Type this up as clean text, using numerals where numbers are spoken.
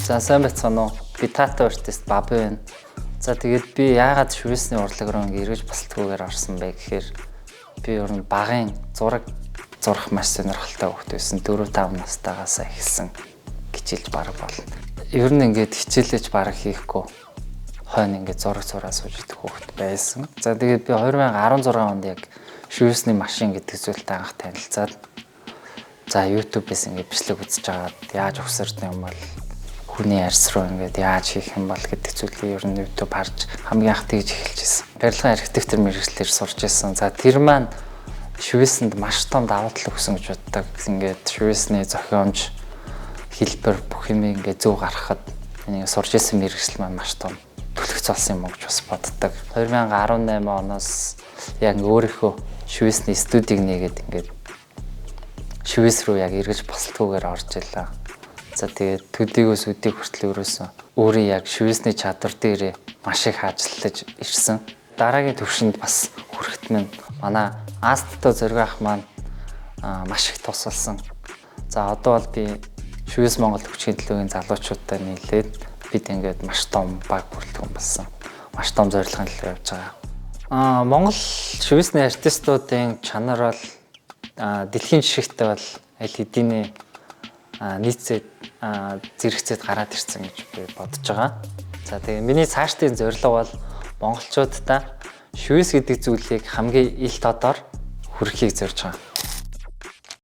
За сайн байцгаана уу? Би Тата артист Баби байна. За тэгээд би яагаад шивэсний урлаг руу ингэ эргэж басалтгүйгээр орсон бэ гэхээр би ер нь багын зураг зурах маш сонирхолтой хөвгт байсан. 4-5 настайгаас эхэлсэн хичээлж бараг болно. Ер нь ингээд хичээлж бараг хийхгүй хойно ингээд зураг зураа сууж идэх хөвгт байсан. За тэгээд би 2016 онд яг шивэсний машин гэдэг зүйлтэй анх танилцаад за YouTube-ээс ингээд бичлэг үзэж агаад яаж ухсарч юм бол хүний арьс руу ингээд яаж хийх юм бол гэдэг зүйлийг ер нь YouTube харж хамгийн анх тэгж эхэлжсэн. Барилгын архитектор мэргэжлэр сурч ирсэн. За тэр маань шивэсэнд маш том давуу тал өгсөн гэж боддог. Ингээд шивэсний зохиомж хэлбэр бүх юм ингээд зөв гаргахад энэ сурч ирсэн мэргэжил маань маш том төлөвч болсон юм уу гэж бас боддог. 2018 оноос яг өөрийнхөө шивэсний студийг нээгээд ингээд шивэс рүү яг эргэж басалтгүйгээр орж илаа. За тэгээд төдийгөөс өдийг хүртэл өрөөсөн өөрийн яг шивэсний чадвар дээр маш их ажиллаж ирсэн. Дараагийн төвшөнд бас хүрэхэд минь манай Астто Зориг ах маань маш их тусалсан. За одоо бол би шивэс Монгол хүчгийн төлөөгийн залуучуудтай нийлээд бид ингээд маш том баг бүрэлдэхүүн болсон. Маш том зорилгын төлөө явж байгаа. Монгол шивэсний артистуудын чанар бол дэлхийн жишгтээ бол аль хэдийн нийцээд зэрэгцээд гараад ирсэн гэж би бодож байгаа. За тэгээ миний цаашдын зорилго бол монголчуудаа шивэс гэдэг зүйлийг хамгийн ил тодор хүргэхийг зорж байгаа.